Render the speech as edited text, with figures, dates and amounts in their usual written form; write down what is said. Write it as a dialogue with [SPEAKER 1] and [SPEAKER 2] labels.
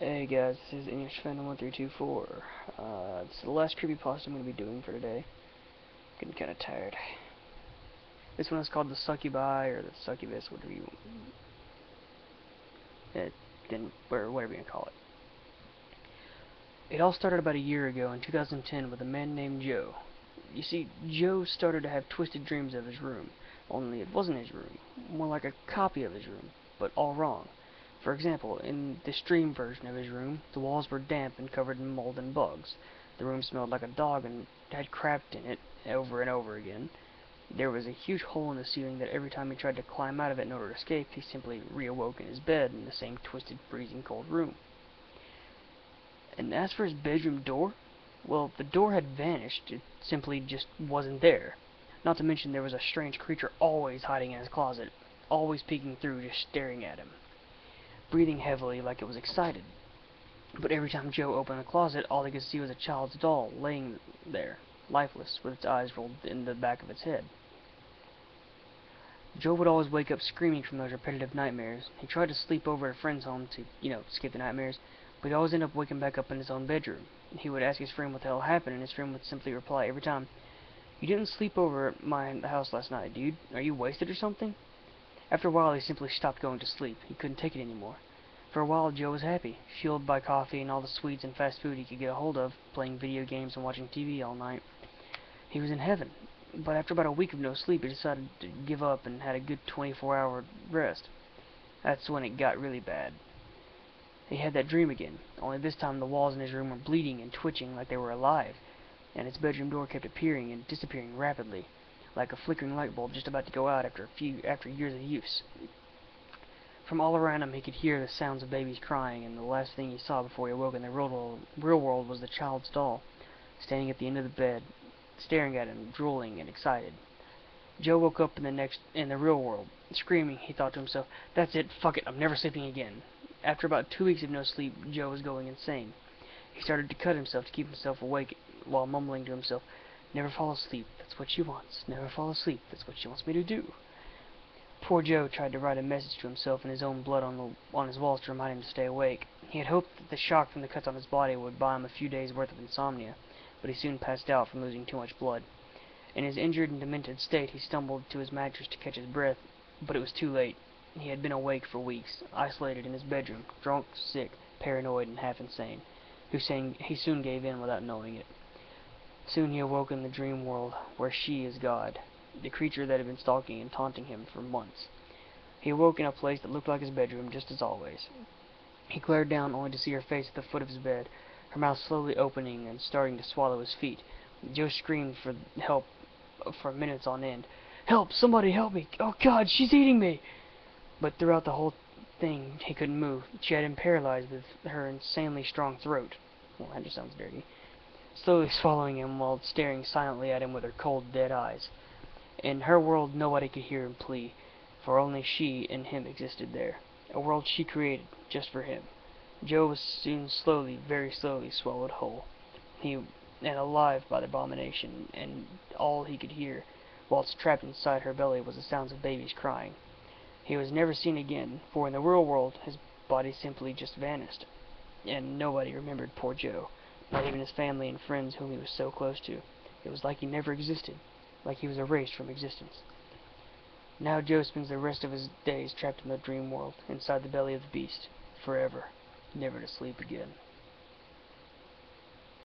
[SPEAKER 1] Hey guys, this is EnglishFandom1324. It's the last creepypasta I'm going to be doing for today. Getting kind of tired. This one is called the Succubi, or the Succubus, whatever you or whatever you can call it. It all started about a year ago in 2010 with a man named Joe. You see, Joe started to have twisted dreams of his room, only it wasn't his room, more like a copy of his room, but all wrong. For example, in this dream version of his room, the walls were damp and covered in mold and bugs. The room smelled like a dog and had crapped in it over and over again. There was a huge hole in the ceiling that every time he tried to climb out of it in order to escape, he simply reawoke in his bed in the same twisted, freezing cold room. And as for his bedroom door, well, the door had vanished. It simply just wasn't there. Not to mention there was a strange creature always hiding in his closet, always peeking through, just staring at him, breathing heavily like it was excited. But every time Joe opened the closet, all he could see was a child's doll laying there, lifeless, with its eyes rolled in the back of its head. Joe would always wake up screaming from those repetitive nightmares. He tried to sleep over at a friend's home to, skip the nightmares, but he'd always end up waking back up in his own bedroom. He would ask his friend what the hell happened, and his friend would simply reply every time, "You didn't sleep over at my house last night, dude. Are you wasted or something?" After a while, he simply stopped going to sleep. He couldn't take it anymore. For a while, Joe was happy, fueled by coffee and all the sweets and fast food he could get a hold of, playing video games and watching TV all night. He was in heaven. But after about a week of no sleep, he decided to give up and had a good 24-hour rest. That's when it got really bad. He had that dream again, only this time the walls in his room were bleeding and twitching like they were alive, and his bedroom door kept appearing and disappearing rapidly, like a flickering light bulb just about to go out after years of use. From all around him he could hear the sounds of babies crying, and the last thing he saw before he awoke in the real world was the child's doll, standing at the end of the bed, staring at him, drooling and excited. Joe woke up in the real world, screaming. He thought to himself, "That's it, fuck it, I'm never sleeping again." After about 2 weeks of no sleep, Joe was going insane. He started to cut himself to keep himself awake, while mumbling to himself, "Never fall asleep, that's what she wants. Never fall asleep, that's what she wants me to do." Poor Joe tried to write a message to himself in his own blood on his walls to remind him to stay awake. He had hoped that the shock from the cuts on his body would buy him a few days' worth of insomnia, but he soon passed out from losing too much blood. In his injured and demented state, he stumbled to his mattress to catch his breath, but it was too late. He had been awake for weeks, isolated in his bedroom, drunk, sick, paranoid, and half insane. He soon gave in without knowing it. Soon he awoke in the dream world, where she is God, the creature that had been stalking and taunting him for months. He awoke in a place that looked like his bedroom, just as always. He glared down only to see her face at the foot of his bed, her mouth slowly opening and starting to swallow his feet. Joe screamed for help for minutes on end. "Help! Somebody help me! Oh God, she's eating me!" But throughout the whole thing, he couldn't move. She had him paralyzed with her insanely strong throat. Well, that just sounds dirty. Slowly swallowing him while staring silently at him with her cold, dead eyes. In her world, nobody could hear him plea, for only she and him existed there. A world she created, just for him. Joe was soon very slowly swallowed whole. And alive by the abomination, and all he could hear, whilst trapped inside her belly, was the sounds of babies crying. He was never seen again, for in the real world, his body simply just vanished, and nobody remembered poor Joe, not even his family and friends whom he was so close to. It was like he never existed, like he was erased from existence. Now Joe spends the rest of his days trapped in the dream world, inside the belly of the beast, forever, never to sleep again.